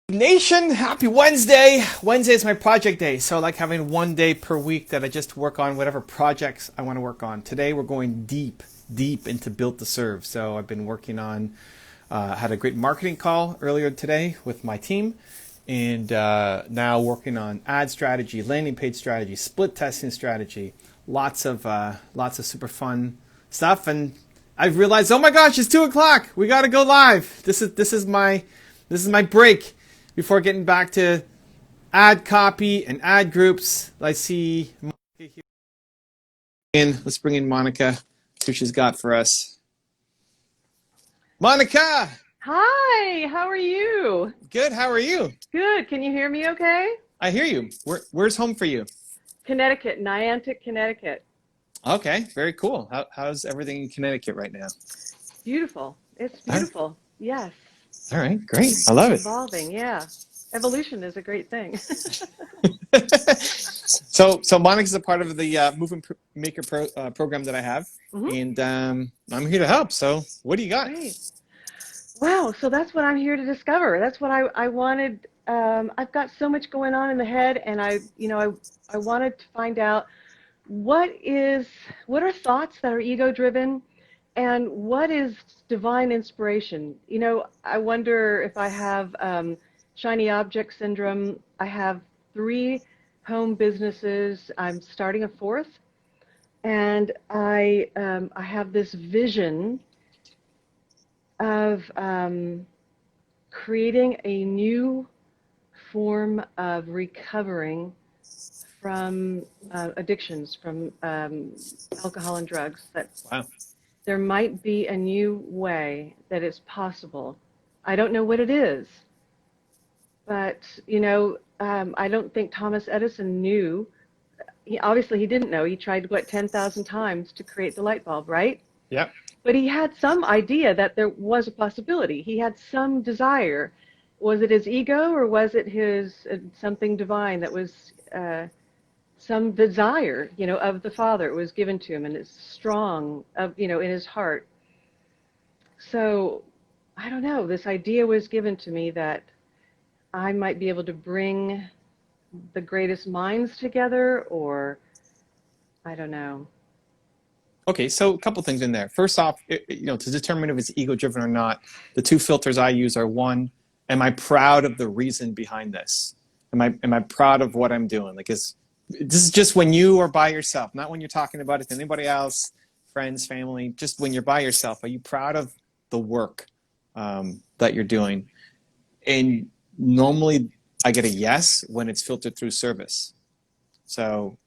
Nation, happy Wednesday. Wednesday is my project day, so I like having one day per week that I just work on whatever projects I want to work on. Today we're going deep into Built to Serve. So I've been working on, had a great marketing call earlier today with my team, and now working on ad strategy, landing page strategy, split testing strategy, lots of super fun stuff. And I've realized, oh my gosh, it's 2 o'clock. We got to go live. This is my break before getting back to ad copy and ad groups. I see Monica here. And let's bring in Monica, see what she's got for us. Monica! Hi, how are you? Good, how are you? Good. Can you hear me okay? I hear you. Where's home for you? Connecticut, Niantic, Connecticut. Okay, very cool. How's everything in Connecticut right now? Beautiful. It's All right, beautiful. Yes. all right, great. I love it. Evolving, yeah. Evolution is a great thing. So Monica's a part of the Movement Maker program that I have, hmm and I'm here to help. So what do you got? Great. Wow, so that's what I'm here to discover. That's what I wanted. I've got so much going on in the head, and I wanted to find out what are thoughts that are ego driven, and what is divine inspiration. I wonder if I have shiny object syndrome. I have three home businesses. I'm starting a fourth, and I have this vision of creating a new form of recovering from addictions, from alcohol and drugs, that Wow. there might be a new way that it's possible. I don't know what it is, but I don't think Thomas Edison knew. Obviously, he didn't know. He tried, what, 10,000 times to create the light bulb, right? Yep. But he had some idea that there was a possibility. He had some desire. Was it his ego, or was it his something divine that was some desire, of the Father? It was given to him, and it's strong, in his heart. So I don't know. This idea was given to me that I might be able to bring the greatest minds together, or I don't know. Okay, so a couple things in there. First off, to determine if it's ego-driven or not, the two filters I use are: one, am I proud of the reason behind this? Am I proud of what I'm doing? This is just when you are by yourself, not when you're talking about it to anybody else, friends, family. Just when you're by yourself, are you proud of the work that you're doing? And normally, I get a yes when it's filtered through service. So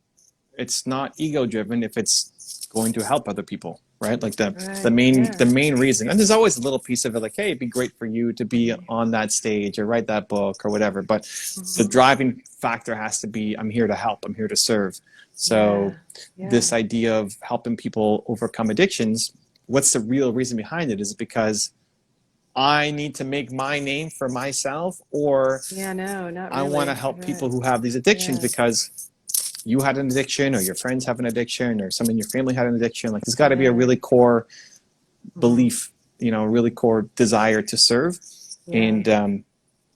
it's not ego driven if it's going to help other people, right? Like the Right, main yeah. the main reason. And there's always a little piece of it, like, hey, it'd be great for you to be on that stage or write that book or whatever. But the hmm driving factor has to be, I'm here to help, I'm here to serve. So Yeah, yeah. this idea of helping people overcome addictions, what's the real reason behind it? Is it because I need to make my name for myself, or Yeah, no, not I want to really. help Right. people who have these addictions Yeah, because you had an addiction, or your friends have an addiction, or someone in your family had an addiction? Like, there's got to be a right. really core hmm belief, a really core desire to serve. Yeah. And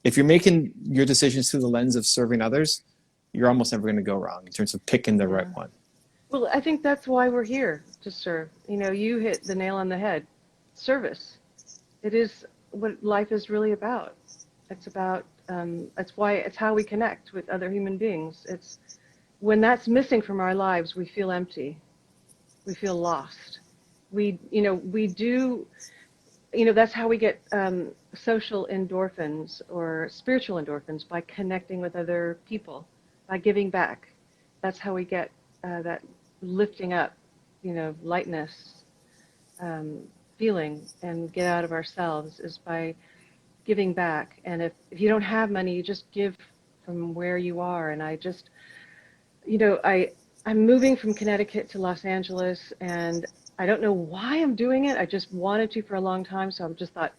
if you're making your decisions through the lens of serving others, you're almost never going to go wrong in terms of picking the right Yeah. one. Well, I think that's why we're here, to serve. You hit the nail on the head. Service. It is what life is really about. It's about, that's why it's how we connect with other human beings. It's when that's missing from our lives, we feel empty. We feel lost. We do, that's how we get social endorphins or spiritual endorphins, by connecting with other people, by giving back. That's how we get that lifting up, lightness, um, feeling, and get out of ourselves, is by giving back. And if you don't have money, you just give from where you are. And I just, I'm moving from Connecticut to Los Angeles, and I don't know why I'm doing it. I just wanted to for a long time, so I just thought,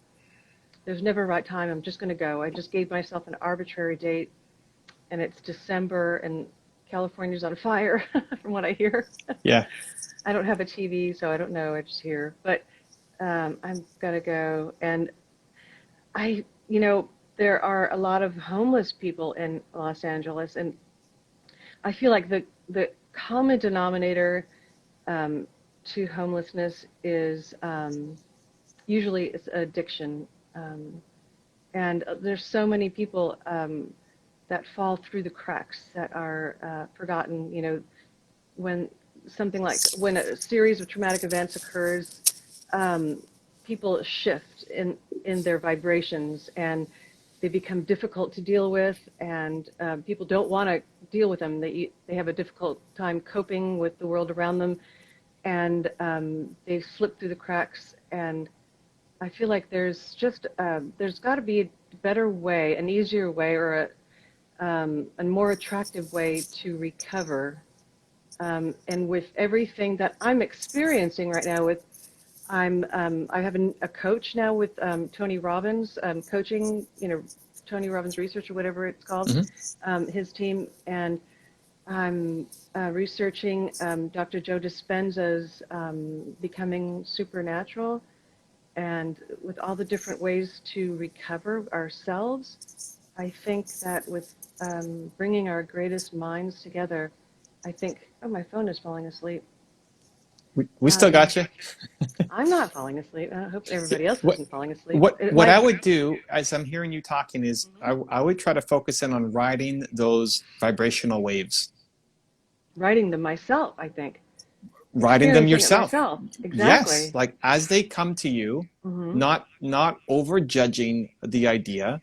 there's never a right time. I'm just going to go. I just gave myself an arbitrary date, and it's December, and California's on fire, from what I hear. Yeah. I don't have a TV, so I don't know. I just hear. But I'm going to go. And I, you know, there are a lot of homeless people in Los Angeles, and I feel like the common denominator to homelessness is usually it's addiction. And there's so many people that fall through the cracks that are forgotten. You know, when something like when a series of traumatic events occurs, people shift in their vibrations and they become difficult to deal with, and people don't want to deal with them. They have a difficult time coping with the world around them, and they slip through the cracks. And I feel like there's got to be a better way, an easier way, or a more attractive way to recover. And with everything that I'm experiencing right now, I have a coach now with Tony Robbins, coaching, Tony Robbins Research or whatever it's called, his team, and I'm researching Dr. Joe Dispenza's Becoming Supernatural, and with all the different ways to recover ourselves. I think that with bringing our greatest minds together, oh, my phone is falling asleep. We still got you. I'm not falling asleep. I hope everybody else isn't falling asleep. What I would do, as I'm hearing you talking, is I would try to focus in on riding those vibrational waves. Riding them myself, I think. Riding them yourself. Exactly. Yes, like as they come to you, not over judging the idea,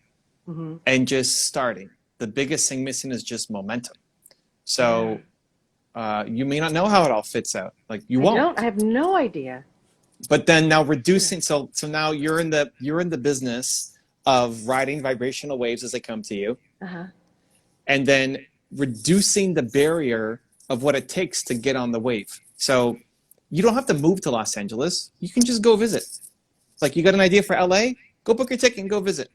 and just starting. The biggest thing missing is just momentum. So. You may not know how it all fits out. Like you won't. I have no idea. But then now reducing, so now you're in the business of riding vibrational waves as they come to you, and then reducing the barrier of what it takes to get on the wave. So you don't have to move to Los Angeles. You can just go visit. Like you got an idea for LA, go book your ticket and go visit.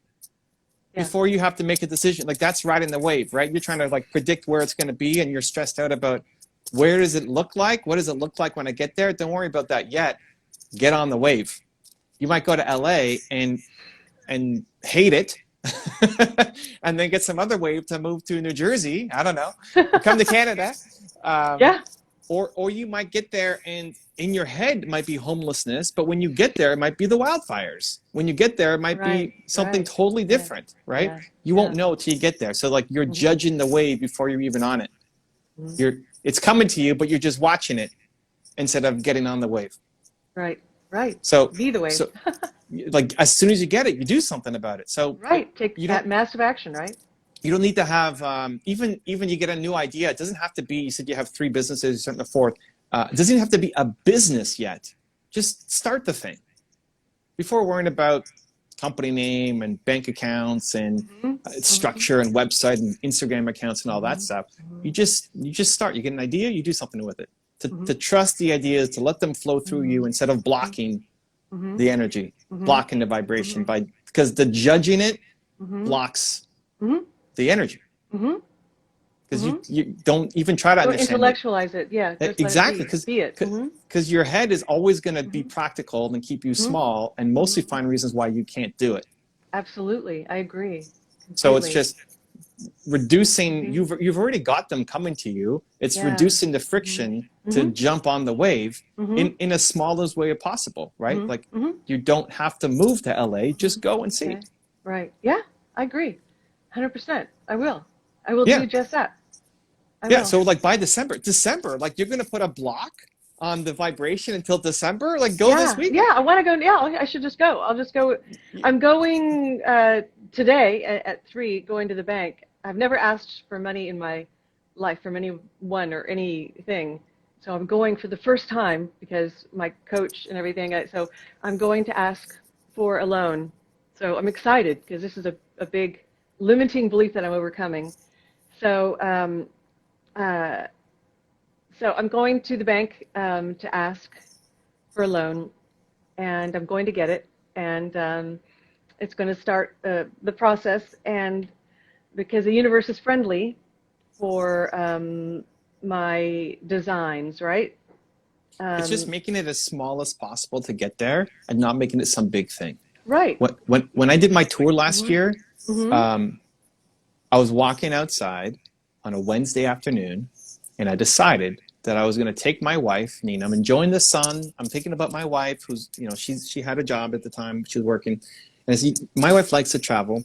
Yeah. Before you have to make a decision. Like that's riding the wave, right? You're trying to like predict where it's going to be, and you're stressed out about. Where does it look like? What does it look like when I get there? Don't worry about that yet. Get on the wave. You might go to LA and hate it, and then get some other wave to move to New Jersey. I don't know. Come to Canada. Or you might get there and in your head it might be homelessness, but when you get there, it might be the wildfires. When you get there, it might be something totally different, right? Yeah. You won't know till you get there. So like you're judging the wave before you're even on it. It's coming to you, but you're just watching it instead of getting on the wave. Right. So be the wave. So, like as soon as you get it, you do something about it. So take that massive action, right? You don't need to have even you get a new idea. It doesn't have to be. You said you have 3 businesses, you're starting the 4th. It doesn't even have to be a business yet. Just start the thing before worrying about company name and bank accounts and structure and website and Instagram accounts and all that stuff. You just start. You get an idea, you do something with it. To trust the ideas, to let them flow through you instead of blocking the energy, blocking the vibration because the judging it blocks the energy. Because you don't even try to understand intellectualize it. Yeah, exactly. Because your head is always going to be practical and keep you small, and mostly find reasons why you can't do it. Absolutely, I agree. Completely. So it's just reducing. You've already got them coming to you. It's reducing the friction to jump on the wave in the smallest way possible, right? Like you don't have to move to LA. Just go and see. Right. Yeah, I agree. 100%. I will do just that. So like by December, like you're going to put a block on the vibration until December? Like go this week? Yeah, I want to go. Yeah, I should just go. I'll just go. I'm going today at 3, going to the bank. I've never asked for money in my life from anyone or anything. So I'm going for the first time because my coach and everything. So I'm going to ask for a loan. So I'm excited because this is a big limiting belief that I'm overcoming. So so I'm going to the bank to ask for a loan, and I'm going to get it, and it's going to start the process, and because the universe is friendly for my designs, right? It's just making it as small as possible to get there and not making it some big thing. Right. When I did my tour last year, I was walking outside on a Wednesday afternoon, and I decided that I was going to take my wife, Nina. I'm enjoying the sun. I'm thinking about my wife, who's, she had a job at the time. She was working. And my wife likes to travel.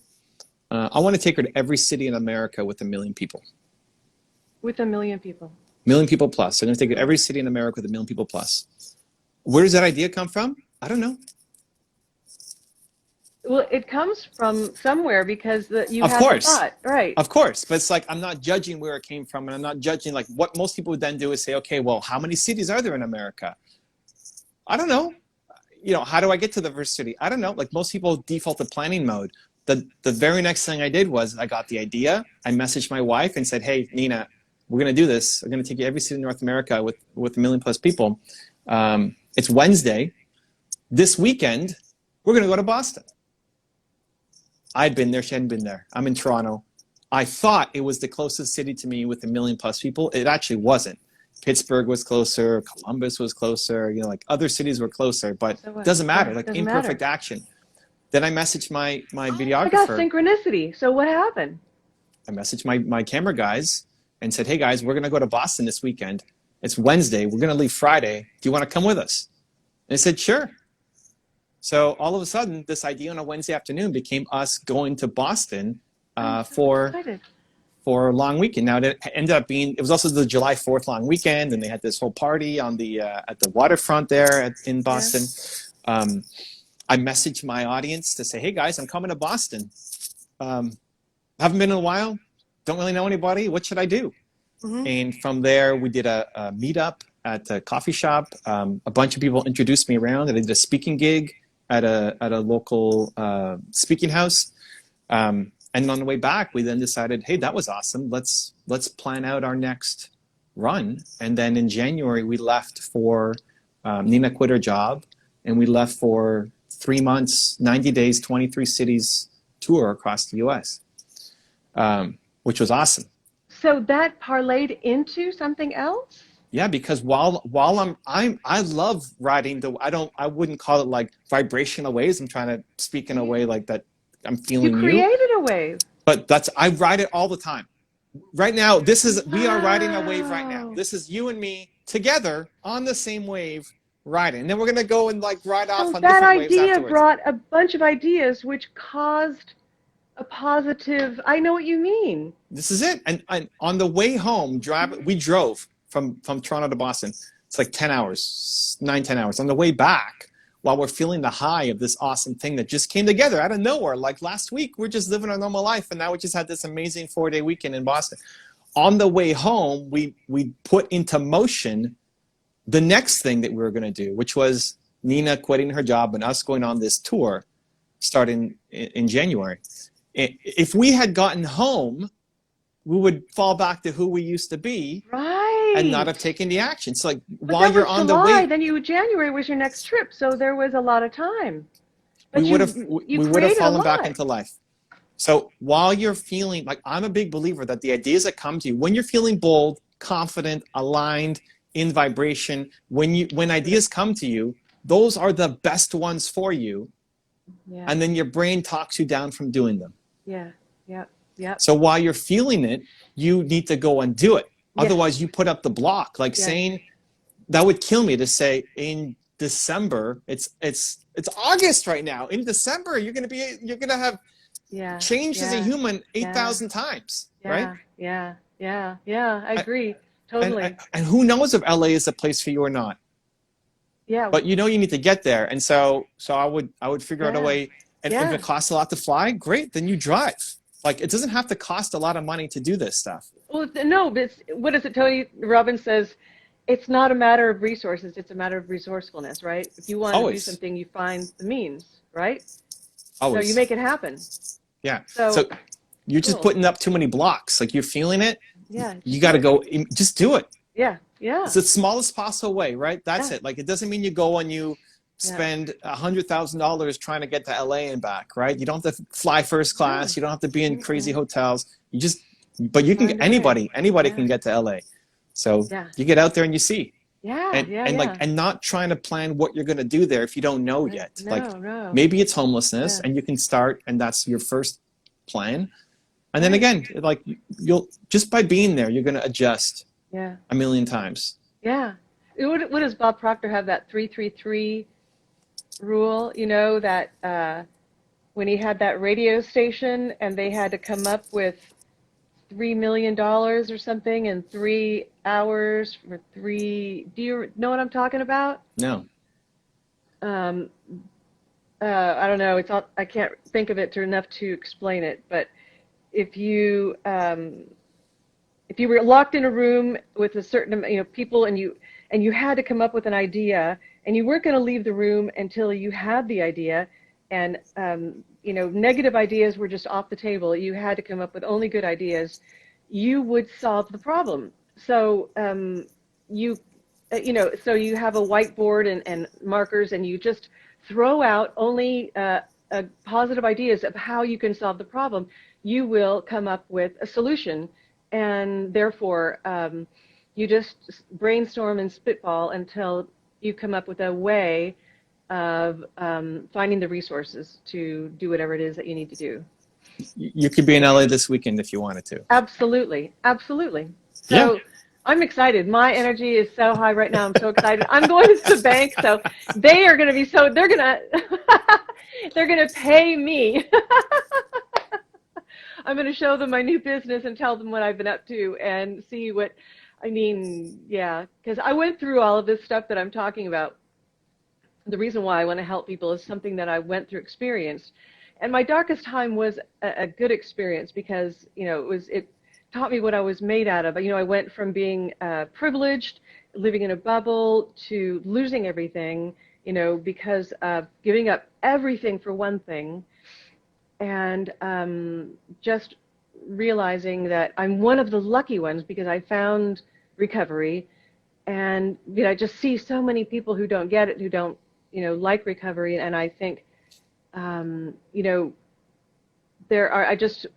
I want to take her to every city in America with 1 million people. With 1 million people. 1 million people plus. So I'm going to take her to every city in America with 1 million people plus. Where does that idea come from? I don't know. Well, it comes from somewhere because you Of had course. the thought, right? Of course, but it's like I'm not judging where it came from, and I'm not judging like what most people would then do is say, okay, well, how many cities are there in America? I don't know. How do I get to the first city? I don't know. Like most people default to planning mode. The very next thing I did was I got the idea. I messaged my wife and said, hey, Nina, we're going to do this. I'm going to take you every city in North America with 1 million plus people. It's Wednesday. This weekend, we're going to go to Boston. I'd been there. She hadn't been there. I'm in Toronto. I thought it was the closest city to me with 1 million plus people. It actually wasn't. Pittsburgh was closer. Columbus was closer. Like other cities were closer, but it doesn't matter. Like imperfect action. Then I messaged my videographer. I got synchronicity. So what happened? I messaged my camera guys and said, hey guys, we're going to go to Boston this weekend. It's Wednesday. We're going to leave Friday. Do you want to come with us? And they said, sure. So all of a sudden, this idea on a Wednesday afternoon became us going to Boston for a long weekend. Now it ended up being, it was also the July 4th long weekend, and they had this whole party on the at the waterfront there in Boston. Yes. I messaged my audience to say, hey guys, I'm coming to Boston. Haven't been in a while. Don't really know anybody. What should I do? And from there, we did a meetup at a coffee shop. A bunch of people introduced me around, and I did a speaking gig at a local speaking house. And on the way back, we then decided, hey, that was awesome. Let's plan out our next run. And then in January, we left for, Nina quit her job, and we left for 3 months, 90 days, 23 cities tour across the U.S., which was awesome. So that parlayed into something else? Yeah, because while I love riding I wouldn't call it like vibrational waves. I'm trying to speak in a way like that I'm feeling you created a wave. But I ride it all the time. Right now, we are riding a wave right now. This is you and me together on the same wave riding. And then we're gonna go and like ride off on different waves afterwards. That idea brought a bunch of ideas which caused a positive, I know what you mean. This is it. And on the way home, we drove from Toronto to Boston. It's like 10 hours, 9-10 hours. On the way back, while we're feeling the high of this awesome thing that just came together out of nowhere, like last week, we're just living our normal life, and now we just had this amazing 4-day weekend in Boston. On the way home, we put into motion the next thing that we were going to do, which was Nina quitting her job and us going on this tour starting in January. If we had gotten home, we would fall back to who we used to be, right, and not have taken the action. So like but while you're on July, the way, then January was your next trip, so there was a lot of time. But we would have fallen back into life. So while you're feeling like, I'm a big believer that the ideas that come to you when you're feeling bold, confident, aligned, in vibration, when ideas come to you, those are the best ones for you. Yeah. And then your brain talks you down from doing them. Yeah. Yeah. Yeah. So while you're feeling it, you need to go and do it. Yes. Otherwise, you put up the block. Like saying, that would kill me to say in December. It's August right now. In December, you're gonna have changed as a human 8,000 times, right? Yeah. I agree totally. And who knows if LA is a place for you or not? Yeah. But you need to get there, and so I would figure out a way. And if it costs a lot to fly, great, then you drive. Like, it doesn't have to cost a lot of money to do this stuff. Well, no, but what does it tell you? Robbins says, it's not a matter of resources, it's a matter of resourcefulness, right? If you want to do something, you find the means, right? Always. So you make it happen. Yeah. So you're just putting up too many blocks. Like, you're feeling it. Yeah. You got to go, just do it. Yeah. It's the smallest possible way, right? That's it. Like, it doesn't mean you go and you spend $100,000 trying to get to LA and back, right? You don't have to fly first class. You don't have to be in crazy hotels. But you can, anybody can get to LA. So you get out there and you see. And not trying to plan what you're going to do there if you don't know yet. Maybe it's homelessness and you can start, and that's your first plan. And then again, like you'll just by being there, you're going to adjust a million times. Yeah. What does Bob Proctor have, that 333 rule? You know, that when he had that radio station and they had to come up with $3 million or something in 3 hours for three. Do you know what I'm talking about? No. I don't know. It's all, I can't think of it enough to explain it. But if you were locked in a room with a certain people, and you had to come up with an idea, and you weren't going to leave the room until you had the idea, and negative ideas were just off the table. You had to come up with only good ideas. You would solve the problem. So so you have a whiteboard and markers, and you just throw out only positive ideas of how you can solve the problem. You will come up with a solution, and therefore you just brainstorm and spitball until you come up with a way of finding the resources to do whatever it is that you need to do. You could be in LA this weekend if you wanted to. Absolutely, absolutely. So I'm excited. My energy is so high right now. I'm so excited. I'm going to the bank, so they are going to be they're going to pay me. I'm going to show them my new business and tell them what I've been up to and see what, because I went through all of this stuff that I'm talking about. The reason why I want to help people is something that I went through, experienced. And my darkest time was a good experience because, it taught me what I was made out of. I went from being privileged, living in a bubble, to losing everything, because of giving up everything for one thing, and just realizing that I'm one of the lucky ones because I found recovery. And I just see so many people who don't get it, who don't, like recovery, and I think, there are. I just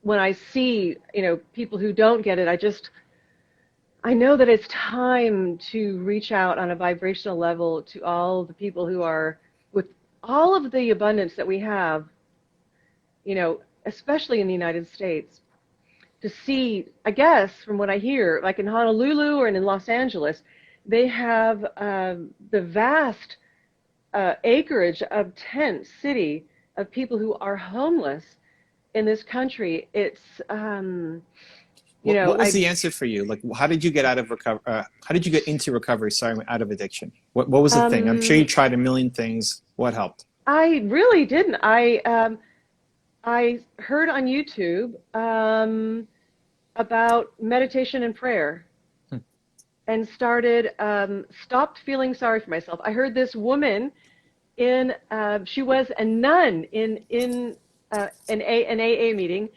when I see, people who don't get it, I know that it's time to reach out on a vibrational level to all the people who are with all of the abundance that we have, especially in the United States, to see, I guess, from what I hear, like in Honolulu or in Los Angeles, they have the vast acreage of tent city of people who are homeless in this country. It's what was the answer for you? Like, how did you get out of how did you get into recovery? Sorry, out of addiction. What was the thing? I'm sure you tried a million things. What helped? I really didn't. I heard on YouTube about meditation and prayer, and stopped feeling sorry for myself. I heard this woman she was a nun in an AA meeting,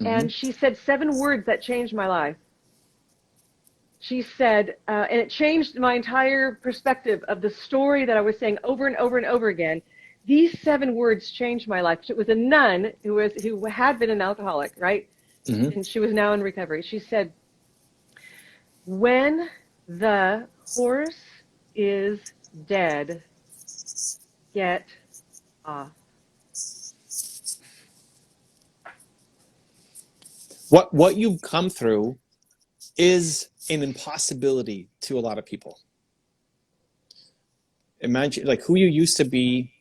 and she said 7 words that changed my life. She said, and it changed my entire perspective of the story that I was saying over and over and over again. These 7 words changed my life. It was a nun who had been an alcoholic, right? And she was now in recovery. She said, "When the horse is dead, get off." What you've come through is an impossibility to a lot of people. Imagine, like, who you used to be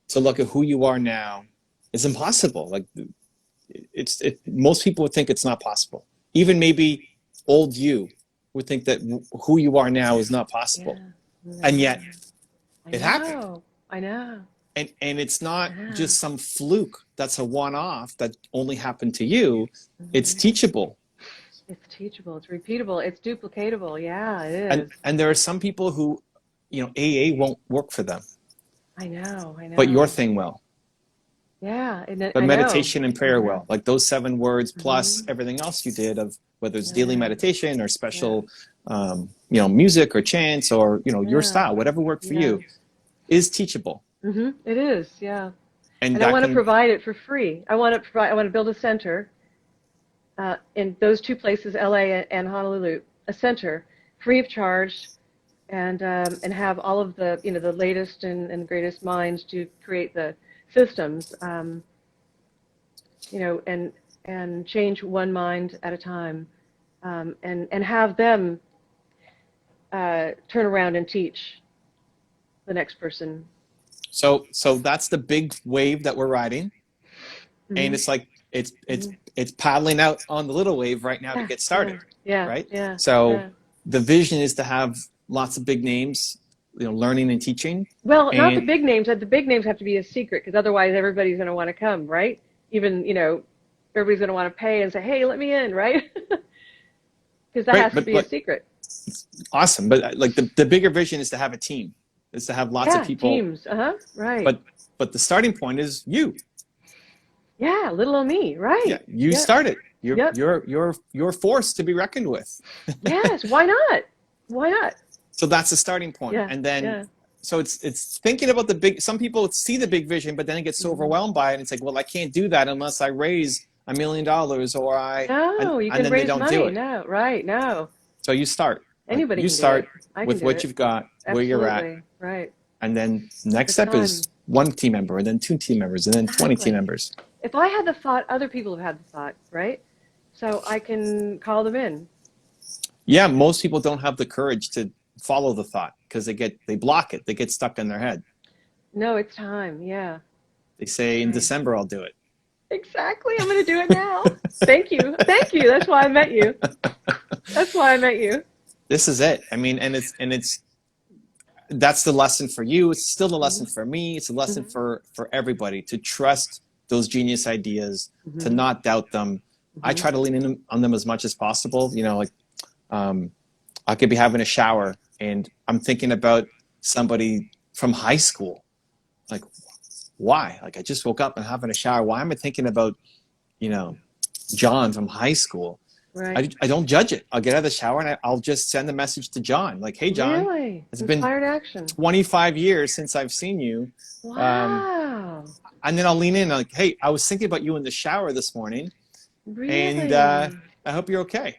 to look at who you are now is impossible. Like, most people would think it's not possible. Even maybe old you would think that who you are now is not possible. And yet it happened. I know. And it's not just some fluke that's a one-off that only happened to you. It's teachable. It's teachable. It's repeatable. It's duplicatable. Yeah, it is. And there are some people who, AA won't work for them. I know. But your thing will. Yeah. But meditation and prayer will. Like those 7 words plus everything else you did, of whether it's daily meditation or special, music or chants or, your style, whatever worked for you, is teachable. It is, yeah. And I want to provide it for free. I want to build a center in those 2 places, LA and Honolulu, a center free of charge, and have all of the the latest and greatest minds to create the systems, and change one mind at a time, and have them turn around and teach the next person. So that's the big wave that we're riding, and it's like it's paddling out on the little wave right now to get started, right? So the vision is to have lots of big names, learning and teaching. Well, not the big names. The big names have to be a secret, because otherwise everybody's going to want to come, right? Even, everybody's going to want to pay and say, hey, let me in, right? Because that has to be a secret. Awesome. But like the bigger vision is to have a team, is to have lots of people. Teams, right. But the starting point is you. Yeah, little old me, right? Yeah, you started. You're forced to be reckoned with. Yes, why not? Why not? So that's the starting point. And then so it's thinking about the big. Some people see the big vision, but then it gets so overwhelmed by it, and it's like, well, I can't do that unless I raise $1 million or I. No, you can raise money. Do it. No, right? No. So you start. Anybody you can start do it. with what you've got, where you're at, right? And then next step is one team member, and then 2 team members, and then 20 team members. If I had the thought, other people have had the thought, right? So I can call them in. Yeah, most people don't have the courage to follow the thought because they block it. They get stuck in their head. No, it's time. Yeah. They say in December I'll do it. Exactly. I'm going to do it now. Thank you. Thank you. That's why I met you. That's why I met you. This is it. I mean, and that's the lesson for you. It's still the lesson for me. It's a lesson for everybody to trust those genius ideas, to not doubt them. I try to lean in on them as much as possible. I could be having a shower and I'm thinking about somebody from high school. Like, why? Like, I just woke up and having a shower. Why am I thinking about, John from high school? Right. I don't judge it. I'll get out of the shower and I'll just send a message to John. Like, hey, John, really? It's Inspired been action. 25 years since I've seen you. Wow. And then I'll lean in like, hey, I was thinking about you in the shower this morning. Really? And I hope you're okay.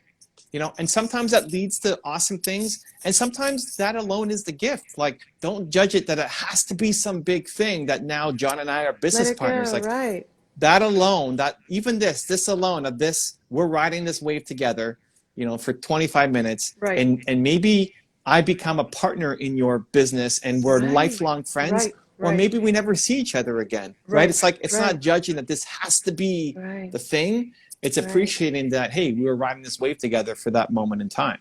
And sometimes that leads to awesome things. And sometimes that alone is the gift. Like, don't judge it that it has to be some big thing that now John and I are business partners. Go, like right. That alone, this alone of this, we're riding this wave together, for 25 minutes. Right. And maybe I become a partner in your business and we're lifelong friends. Right. Or maybe we never see each other again. Right? It's like, it's not judging that this has to be the thing. It's appreciating that, hey, we were riding this wave together for that moment in time.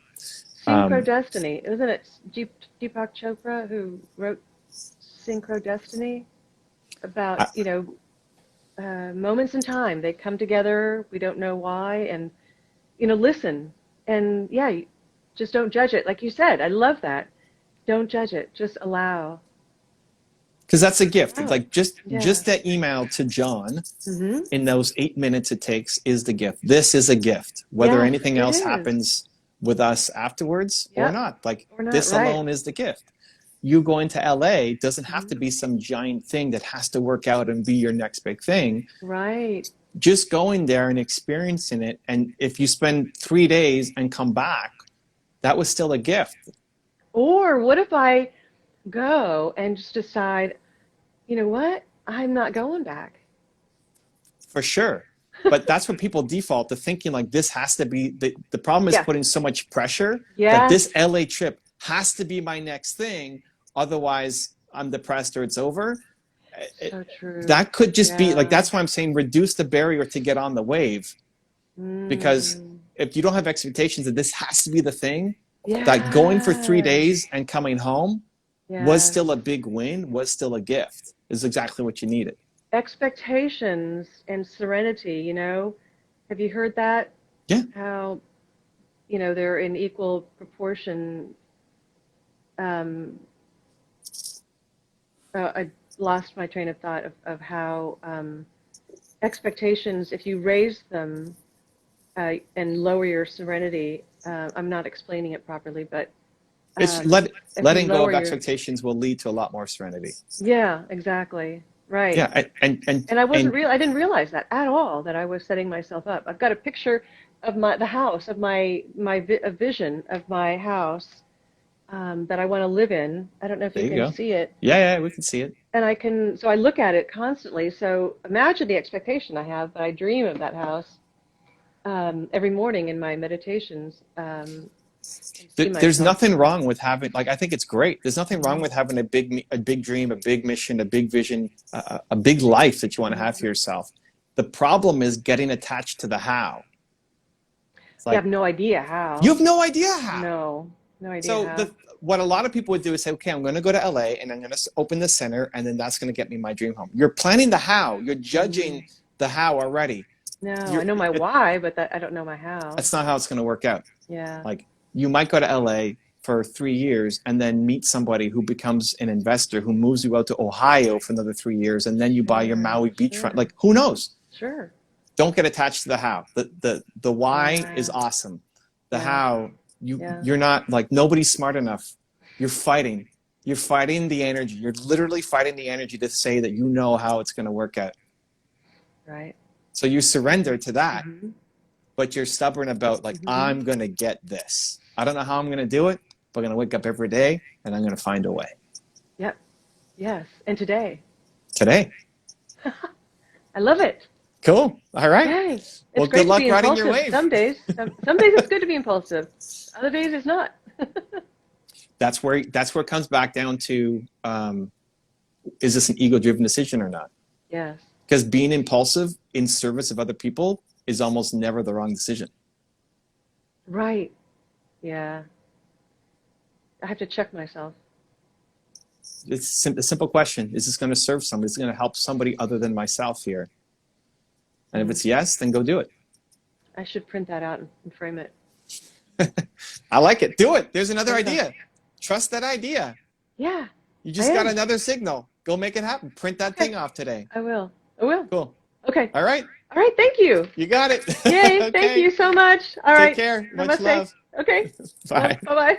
Synchrodestiny. Isn't it Deepak Chopra who wrote Synchrodestiny? About, moments in time. They come together. We don't know why. And, listen. And, just don't judge it. Like you said, I love that. Don't judge it. Just allow. Because that's a gift. Oh, like just that email to John in those 8 minutes it takes is the gift. This is a gift. Whether anything else happens with us afterwards or not. Like this alone is the gift. You going to LA doesn't have to be some giant thing that has to work out and be your next big thing. Right. Just going there and experiencing it. And if you spend 3 days and come back, that was still a gift. Or what if I go and just decide, you know what? I'm not going back. For sure. But that's what people default to thinking like this has to be, the problem is putting so much pressure that this LA trip has to be my next thing. Otherwise I'm depressed or it's over. So true. That could just be like, that's why I'm saying reduce the barrier to get on the wave. Because if you don't have expectations that this has to be the thing, like going for 3 days and coming home was still a big win, was still a gift, is exactly what you needed. Expectations and serenity, have you heard that? Yeah. How, they're in equal proportion. I lost my train of thought of how expectations, if you raise them and lower your serenity, I'm not explaining it properly, but it's letting go of expectations will lead to a lot more serenity. Yeah, exactly. Right. Yeah, and I I didn't realize that at all, that I was setting myself up. I've got a picture of the house, of my vision of my house, that I want to live in. I don't know if There you you can go. see it. Yeah, yeah, we can see it. And so I look at it constantly. So imagine the expectation I have, but I dream of that house every morning in my meditations. And see There's myself nothing there. wrong with having, like, I think it's great. There's nothing wrong Mhm. with having a big dream, a big mission, a big vision, a big life that you want to have for Mhm. yourself. The problem is getting attached to the how. It's You have like, no idea you how. have no idea how. No, no idea So how. what a lot of people would do is say, okay, I'm going to go to LA and I'm going to open the center, and then that's going to get me my dream home. You're planning the how. You're Mm. judging the how already. No, I know my why, but I don't know my how. That's not how it's going to work out. Yeah. Like, you might go to LA for 3 years and then meet somebody who becomes an investor who moves you out to Ohio for another 3 years, and then you buy your Sure, Maui beachfront. sure, Like, who knows? sure. Don't get attached to the how. The why is Yeah, awesome. The yeah, how, yeah. you're not, like, nobody's smart enough. You're fighting. You're fighting the energy. You're literally fighting the energy to say that you know how it's going to work out. Right. So you surrender to that, Mm-hmm. but you're stubborn about, like, Mm-hmm. I'm going to get this. I don't know how I'm going to do it, but I'm going to wake up every day and I'm going to find a way. Yep. Yes. And today. Today. I love it. Cool. All right. Yay. Well, It's good great to luck be riding your impulsive wave. some days. Some days it's good to be impulsive. Other days it's not. That's where it comes back down to, is this an ego-driven decision or not? Yes. Because being impulsive in service of other people is almost never the wrong decision. Right. Yeah. I have to check myself. It's a simple question. Is this going to serve somebody? Is it going to help somebody other than myself here? And if it's yes, then go do it. I should print that out and frame it. I like it. Do it. There's another There we go. idea. Trust that idea. Yeah. You just I got am. another signal. Go make it happen. Print that Okay. thing off today. I will. I will. Cool. Okay. All right. All right. Thank you. You got it. Yay. Okay. Thank you so much. All Take right. care. Much Namaste. love. Okay. Bye. Bye-bye.